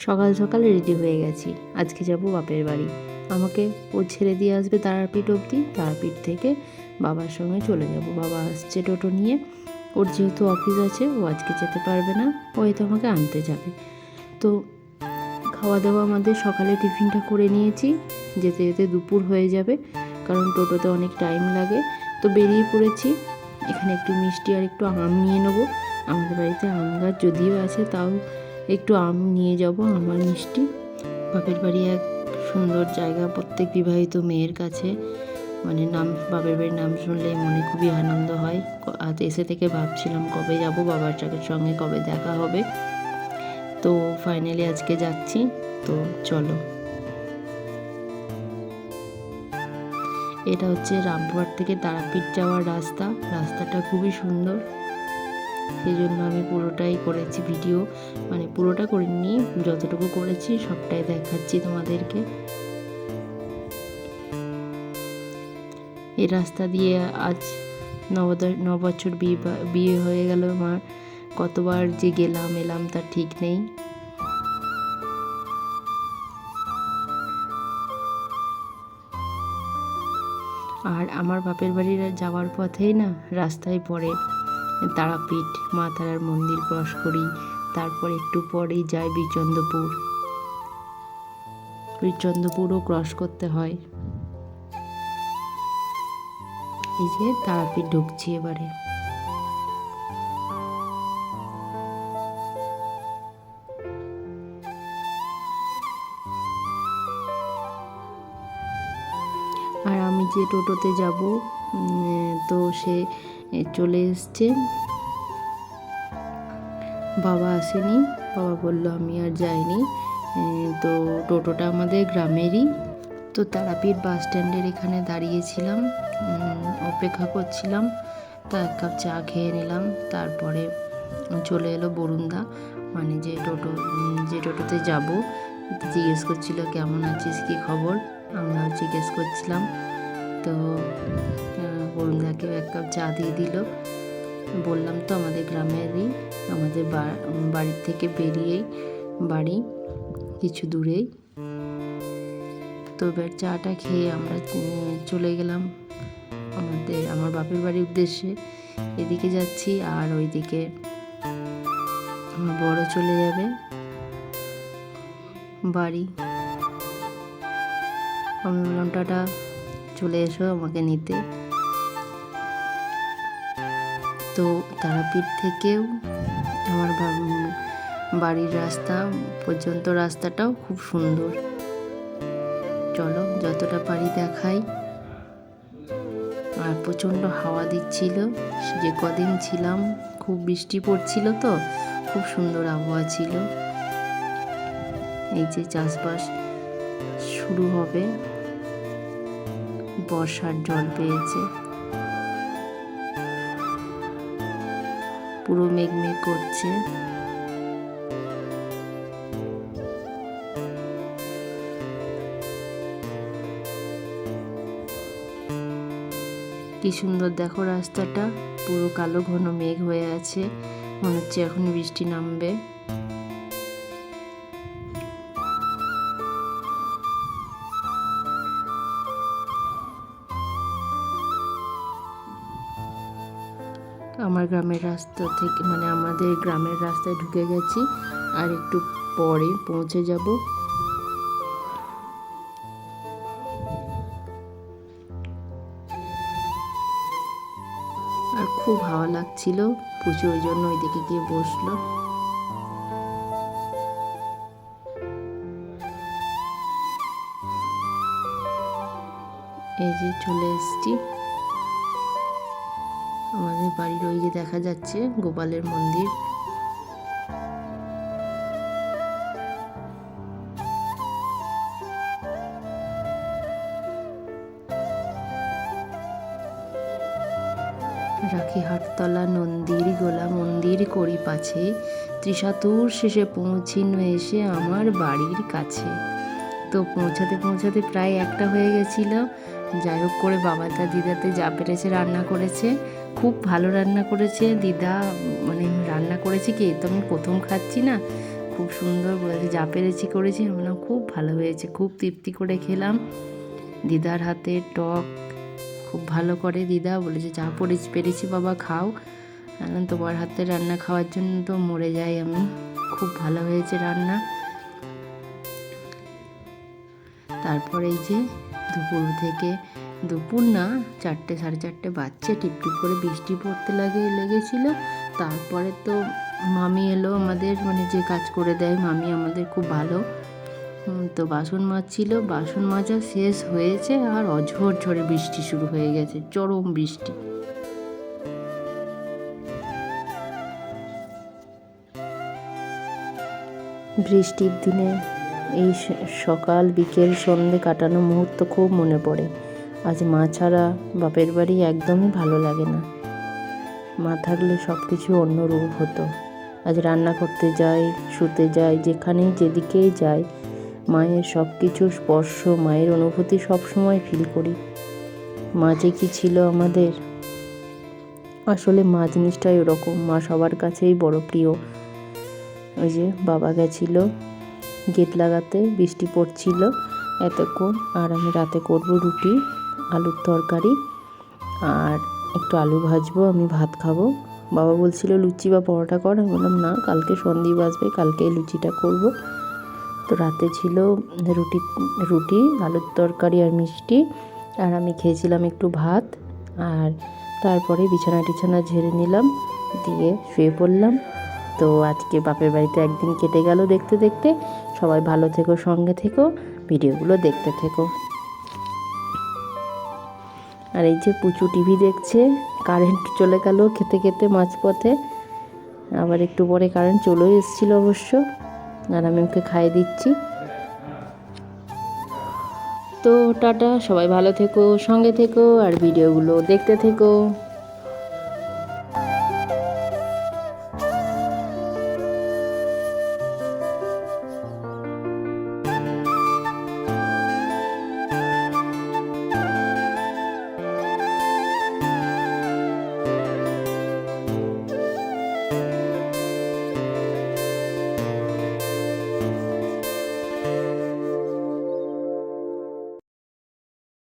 সকাল সকাল রেডি হয়ে গেছি, আজকে যাব বাপের বাড়ি। আমাকে ও ছেড়ে দিয়ে আসবে তারাপীঠ অবধি, তারাপীঠ থেকে বাবার সঙ্গে চলে যাব। বাবা আসছে টোটো নিয়ে, ওর যেহেতু অফিস আছে ও আজকে যেতে পারবে না, ও হয়তো আমাকে আনতে যাবে। তো খাওয়া দাওয়া আমাদের সকালে টিফিনটা করে নিয়েছি, যেতে যেতে দুপুর হয়ে যাবে, কারণ টোটোতে অনেক টাইম লাগে। তো বেরিয়ে পড়েছি। এখানে একটু মিষ্টি আর একটু আম নিয়ে নেবো। আমাদের বাড়িতে আম গাছ যদিও আছে, তাও একটু আম নিয়ে যাব। আমার মিষ্টি, বাপের বাড়ি এক সুন্দর জায়গা প্রত্যেক বিবাহিত মেয়ের কাছে। মানে বাপের বাড়ির নাম শুনলেই মনে খুবই আনন্দ হয়। আজ এসে থেকে ভাবছিলাম কবে যাব, বাবার সঙ্গে কবে দেখা হবে। তো ফাইনালি আজকে যাচ্ছি। তো চলো। এটা হচ্ছে রামপুরহাট থেকে তারাপীঠ যাওয়ার রাস্তাটা খুবই সুন্দর, সেই জন্য আমি পুরোটাই করেছি ভিডিও। মানে পুরোটা করিনি, যতটুকু করেছি সবটাই দেখাচ্ছি তোমাদেরকে। এই রাস্তা দিয়ে আজ 9 বছর বিয়ে হয়ে গেল আমার। কতবার যে গেলাম এলাম তার ঠিক নেই। আর আমার বাপের বাড়ির যাওয়ার পথেই না রাস্তায় পড়ে তারাপীঠ, মা তারার মন্দির ক্রস করি, তারপর একটু পরেই যাই বীরচন্দ্রপুরও ক্রস করতে হয়। এই যে তারাপীঠ ঢুকছি এবারে। আর আমি যে টোটোতে যাব, তো সে চলে এসছে, বাবা আসেনি। বাবা বলল আমি আর যাইনি। তো টোটোটা আমাদের গ্রামেরই। তো তারাপীঠ বাস স্ট্যান্ডের এখানে দাঁড়িয়েছিলাম, অপেক্ষা করছিলাম। তা এক কাপ চা খেয়ে নিলাম। তারপরে চলে এলো বরুণদা, মানে যে টোটোতে যাব। জিজ্ঞেস করছিল কেমন আছিস, কী খবর, আমরাও জিজ্ঞেস করছিলাম। তো বরুণদাকেও এক কাপ চা দিয়ে দিল। বললাম তো আমাদের গ্রামেরই, আমাদের বাড়ির থেকে বেরিয়েই বাড়ি, কিছু দূরেই। তো এবার চাটা খেয়ে আমরা চলে গেলাম আমার বাপের বাড়ির উদ্দেশ্যে। এদিকে যাচ্ছি আর ওইদিকে আমার বড় চলে যাবে বাড়ি। আমি বললাম টাটা, চলে এসো আমাকে নিতে। তো তারাপীঠ থেকেও আমার বাড়ির রাস্তা পর্যন্ত রাস্তাটাও খুব সুন্দর। চলো যতটা পারি দেখাই। আর প্রচণ্ড হাওয়া দিচ্ছিল, যে কদিন ছিলাম খুব বৃষ্টি পড়ছিল, তো খুব সুন্দর আবহাওয়া ছিল। এই যে চাষবাস শুরু হবে, বর্ষার জল পেয়েছে, পুরো মেঘ করছে। কি সুন্দর দেখো রাস্তাটা, পুরো কালো ঘন মেঘ হয়ে আছে, মনে হচ্ছে এখন বৃষ্টি নামবে। আমার গ্রামের রাস্তা থেকে, মানে আমাদের গ্রামের রাস্তায় ঢুকে গেছি, আর একটু পরে পৌঁছে যাব। আর খুব হাওয়া লাগছিল, পুচু ওই জন্য ওইদিকে গিয়ে বসলো। এই যে চলে এসছি আমাদের বাড়ির, ওই যে দেখা যাচ্ছে গোপালের মন্দির। রাখি হাটতলা নন্দীর গোলা মন্দির করি পাছে, ত্রিশাতুর শেষে পৌঁছিনু এসে আমার বাড়ির কাছে। তো পৌঁছাতে প্রায় 1টা হয়ে গেছিল। যাই হোক করে বাবাটা দিদাতে যা পেরেছে রান্না করেছে, খুব ভালো রান্না করেছে দিদা। মানে রান্না করেছে কি, তো আমি প্রথম খাচ্ছি না, খুব সুন্দর, বলেছে যা পেরেছি করেছি। আমি বললাম খুব ভালো হয়েছে, খুব তৃপ্তি করে খেলাম। দিদার হাতে টক খুব ভালো করে দিদা, বলেছে যা পেরেছি বাবা খাও। তোমার হাতে রান্না খাওয়ার জন্য তো মরে যাই আমি, খুব ভালো হয়েছে রান্না। তারপরে এই যে দুপুর না 4টে সাড়ে 4টে বাজছে, টিপটিপ করে বৃষ্টি পড়তে লেগেছিল। তারপরে তো মামি এলো আমাদের, মানে যে কাজ করে দেয় মামি আমাদের, খুব ভালো। তো বাসন মাজছিল, বাসন মাজা শেষ হয়েছে আর অঝোর ঝড়ে বৃষ্টি শুরু হয়ে গেছে, চরম বৃষ্টি। বৃষ্টির দিনে এই সকাল বিকেল সন্ধে কাটানো মুহূর্ত খুব মনে পড়ে। আজ মা ছাড়া বাপের বাড়ি একদমই ভালো লাগে না। মা থাকলে সব কিছু অন্য রূপ হতো। আজ রান্না করতে যাই, শুতে যাই, যেখানেই যেদিকেই যাই, মায়ের সব কিছু স্পর্শ, মায়ের অনুভূতি সব সময় ফিল করি। মা যে কি ছিল আমাদের, আসলে মা জিনিসটাই ওরকম, মা সবার কাছেই বড় প্রিয়। ওই যে বাবা গেছিল গেট লাগাতে, বৃষ্টি পড়ছিল এতক্ষণ, আর আমি রাতে করব রুটি, আলুর তরকারি আর একটু আলু ভাজবো, আমি ভাত খাবো। বাবা বলছিল লুচি বা পরোটা কর, আমি বললাম না, কালকে সন্ধি বাজবে, কালকে লুচিটা করব। তো রাতে ছিল রুটি আলুর তরকারি আর মিষ্টি, আর আমি খেয়েছিলাম একটু ভাত। আর তারপরে বিছানা ঝেড়ে নিলাম, দিয়ে শুয়ে পড়লাম। তো আজকে বাপের বাড়িতে একদিন কেটে গেল দেখতে দেখতে। সবাই ভালো থেকো, সঙ্গে থেকো, ভিডিওগুলো দেখতে থেকো। আর এই যে পুচু টিভি দেখছে, কারেন্ট চলে গেল খেতে খেতে মাঝপথে, আবার একটু পরে কারেন্ট চলেও এসেছিলো অবশ্য, আর আমি ওকে খাইয়ে দিচ্ছি। তো টাটা, সবাই ভালো থেকো, সঙ্গে থেকো, আর ভিডিওগুলো দেখতে থেকো।